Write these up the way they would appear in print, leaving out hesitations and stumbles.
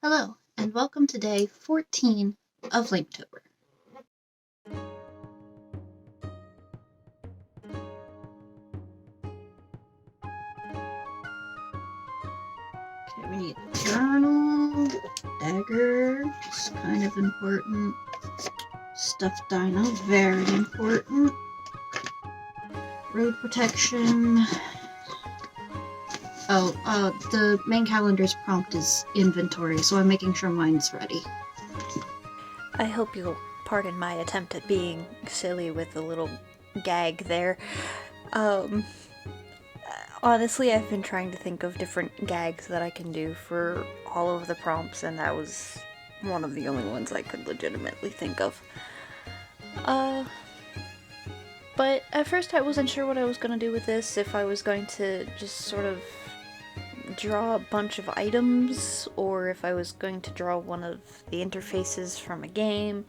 Hello, and welcome to day 14 of Linktober. Okay, we need a journal, dagger, it's kind of important, stuffed dino, very important, road protection. The main calendar's prompt is inventory, so I'm making sure mine's ready. I hope you'll pardon my attempt at being silly with a little gag there. Honestly, I've been trying to think of different gags that I can do for all of the prompts, and that was one of the only ones I could legitimately think of. But at first I wasn't sure what I was going to do with this, if I was going to just sort of draw a bunch of items, or if I was going to draw one of the interfaces from a game.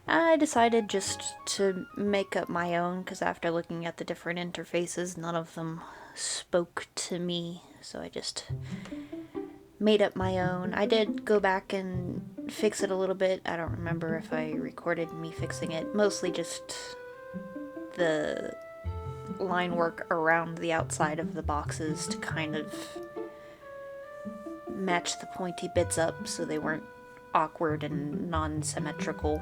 I decided just to make up my own, because after looking at the different interfaces, none of them spoke to me, so I just made up my own. I did go back and fix it a little bit. I don't remember if I recorded me fixing it, mostly just the line work around the outside of the boxes to kind of match the pointy bits up so they weren't awkward and non-symmetrical.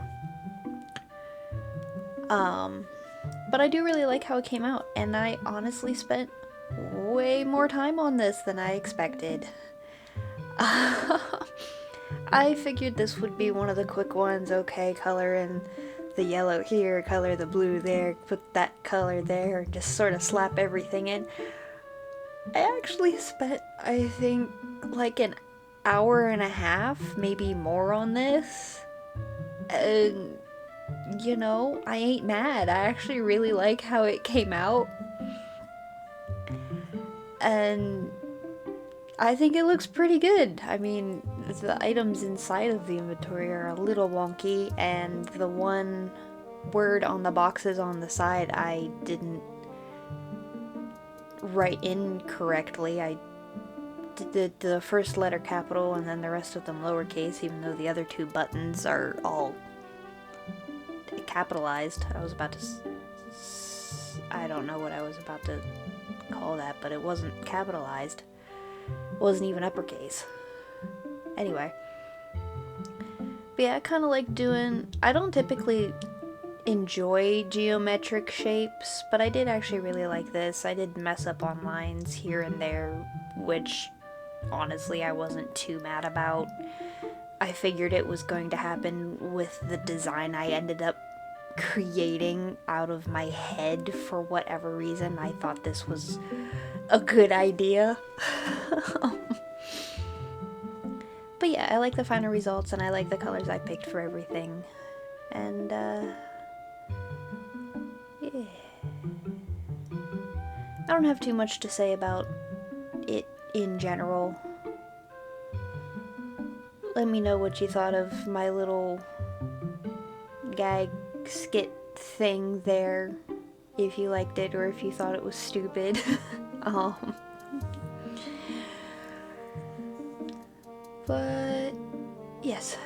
But I do really like how it came out, and I honestly spent way more time on this than I expected. I figured this would be one of the quick ones. Okay, color in the yellow here, color the blue there, put that color there, and just sort of slap everything in. I actually spent, I think, like an hour and a half, maybe more on this. And, you know, I ain't mad. I actually really like how it came out. And I think it looks pretty good. I mean, the items inside of the inventory are a little wonky, and the one word on the boxes on the side I didn't write in correctly. I did the first letter capital and then the rest of them lowercase, even though the other two buttons are all capitalized. I don't know what I was about to call that, but it wasn't capitalized. It wasn't even uppercase. Anyway. But yeah, I kind of like doing... I don't typically enjoy geometric shapes, but I did actually really like this. I did mess up on lines here and there, which honestly I wasn't too mad about. I figured it was going to happen with the design I ended up creating out of my head for whatever reason. I thought this was a good idea. But yeah, I like the final results, and I like the colors I picked for everything. And, yeah. I don't have too much to say about it in general. Let me know what you thought of my little gag skit thing there, if you liked it or if you thought it was stupid. But yes.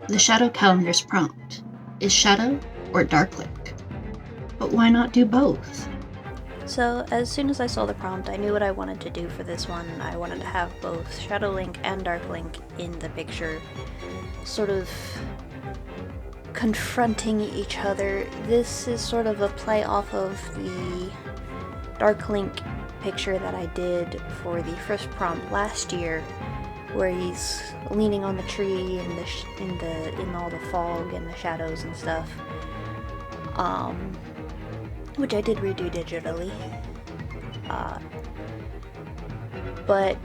The Shadow Calendar's prompt is Shadow or Dark Link. But why not do both? So as soon as I saw the prompt, I knew what I wanted to do for this one. I wanted to have both Shadow Link and Dark Link in the picture, sort of confronting each other. This is sort of a play off of the Dark Link picture that I did for the first prompt last year, where he's leaning on the tree in all the fog and the shadows and stuff. Which I did redo digitally. But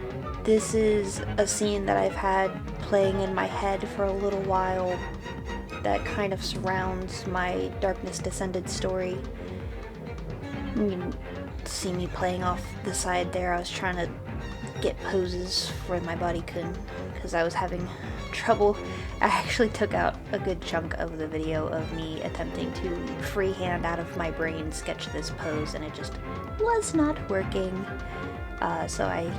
this is a scene that I've had playing in my head for a little while that kind of surrounds my Darkness Descended story. You can see me playing off the side there. I was trying to get poses for my bodycon because I was having trouble. I actually took out a good chunk of the video of me attempting to freehand out of my brain sketch this pose, and it just was not working. So I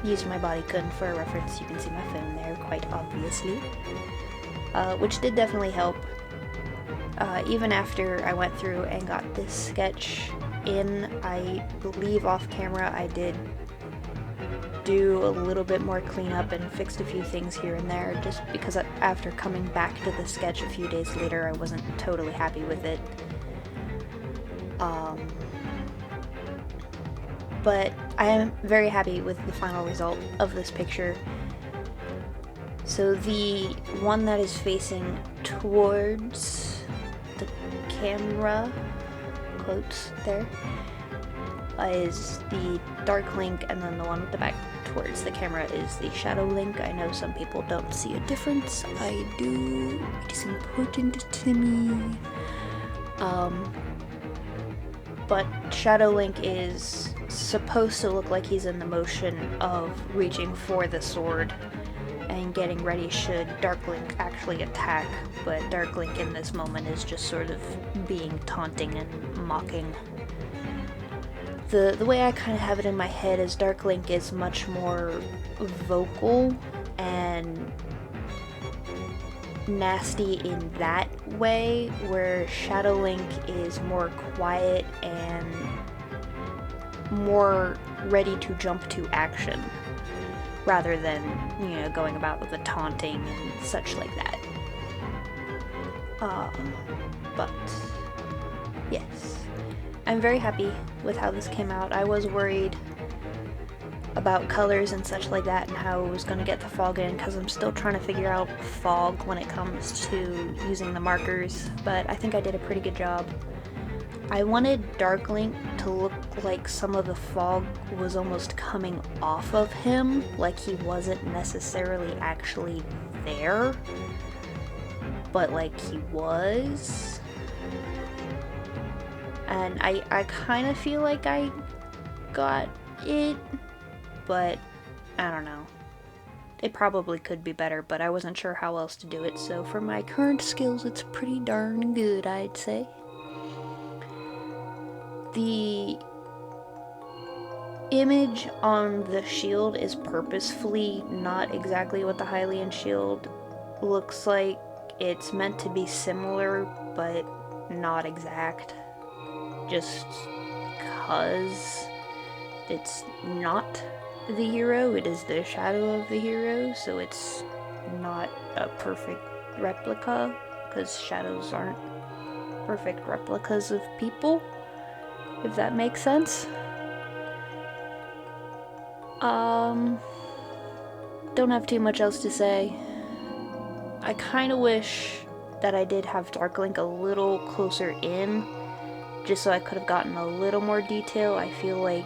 used my bodycon for a reference. You can see my phone there quite obviously, which did definitely help. Even after I went through and got this sketch in, I believe off camera I did do a little bit more cleanup and fixed a few things here and there, just because after coming back to the sketch a few days later I wasn't totally happy with it. But I am very happy with the final result of this picture. So the one that is facing towards the camera, quotes there, is the Dark Link, and then the one with the back towards the camera is the Shadow Link. I know some people don't see a difference. I do. It is important to me. But Shadow Link is supposed to look like he's in the motion of reaching for the sword and getting ready should Dark Link actually attack, but Dark Link in this moment is just sort of being taunting and mocking. The way I kind of have it in my head is Dark Link is much more vocal and nasty in that way, where Shadow Link is more quiet and more ready to jump to action, rather than, going about with the taunting and such like that. But yes, I'm very happy with how this came out. I was worried about colors and such like that and how it was going to get the fog in, because I'm still trying to figure out fog when it comes to using the markers, but I think I did a pretty good job. I wanted Dark Link to look like some of the fog was almost coming off of him, like he wasn't necessarily actually there, but like he was. And I kind of feel like I got it, but I don't know. It probably could be better, but I wasn't sure how else to do it, so for my current skills, it's pretty darn good, I'd say. The image on the shield is purposefully not exactly what the Hylian shield looks like. It's meant to be similar, but not exact. Just because it's not the hero, it is the shadow of the hero, so it's not a perfect replica, because shadows aren't perfect replicas of people, if that makes sense. Don't have too much else to say. I kind of wish that I did have Dark Link a little closer in, just so I could have gotten a little more detail. I feel like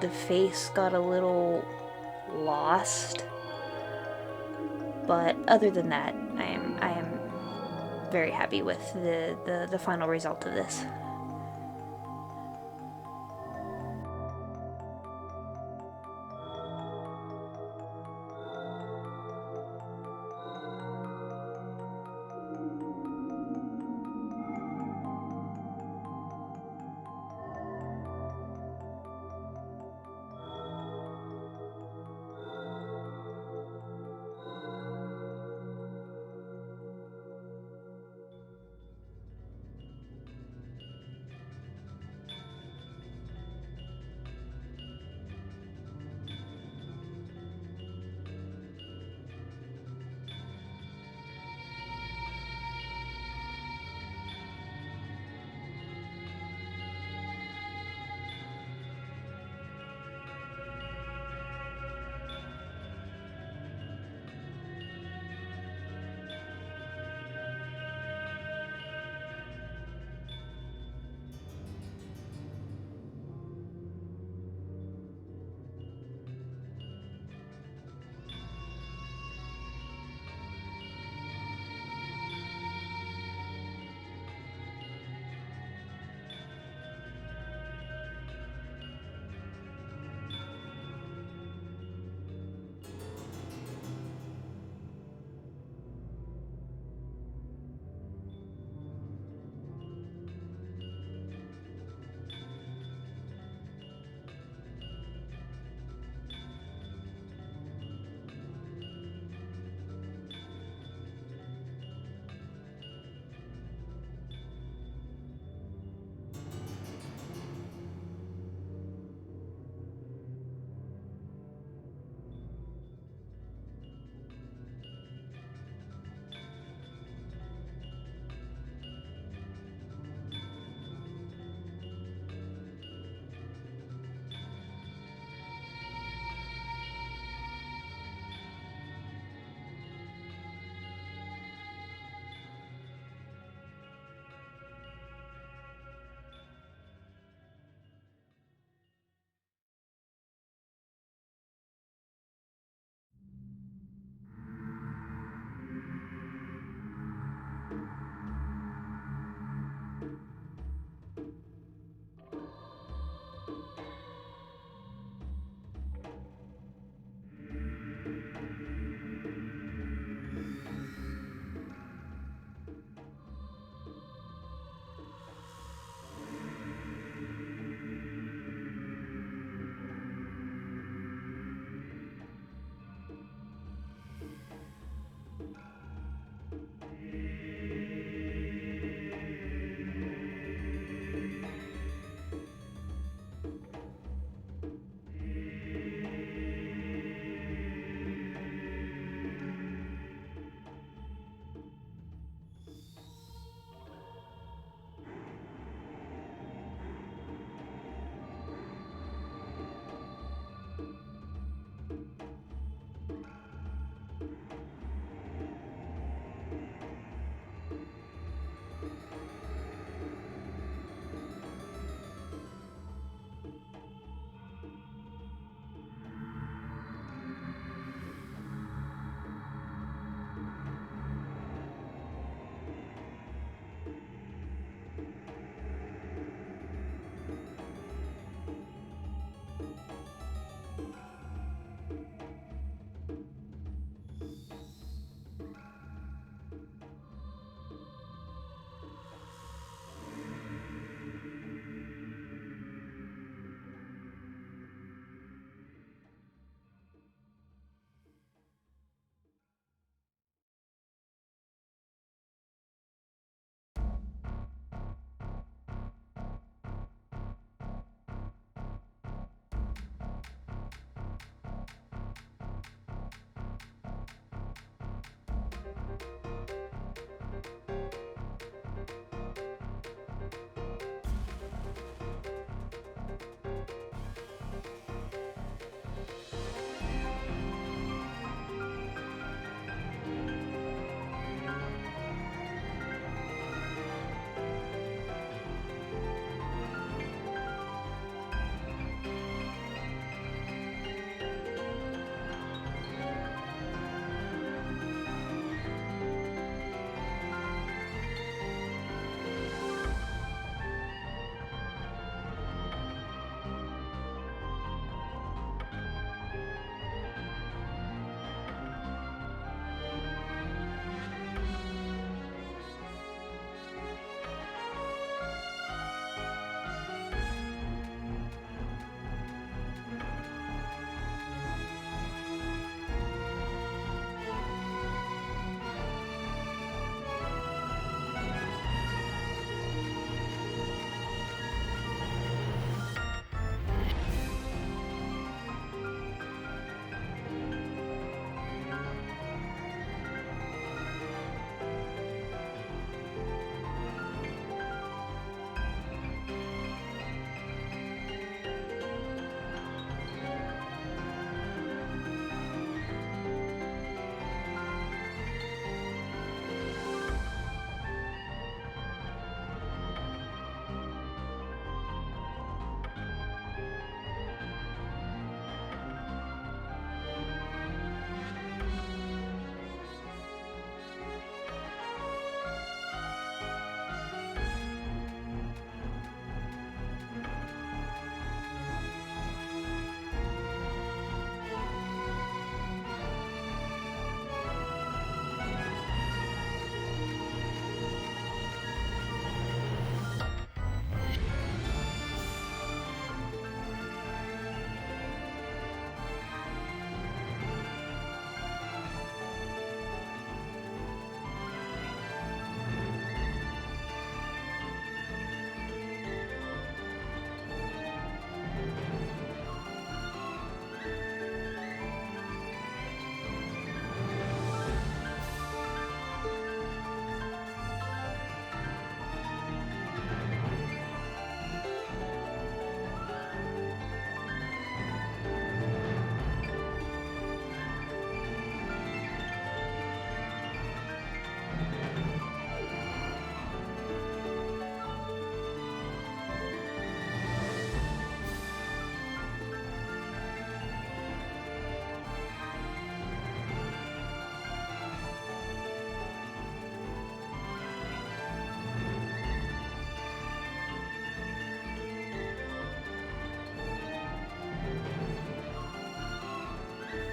the face got a little lost. But other than that, I am very happy with the final result of this.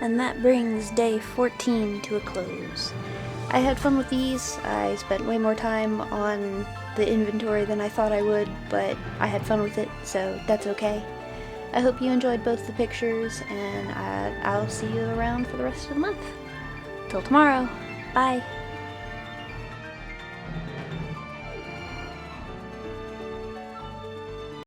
And that brings day 14 to a close. I had fun with these. I spent way more time on the inventory than I thought I would, but I had fun with it, so that's okay. I hope you enjoyed both the pictures, and I'll see you around for the rest of the month. Till tomorrow. Bye.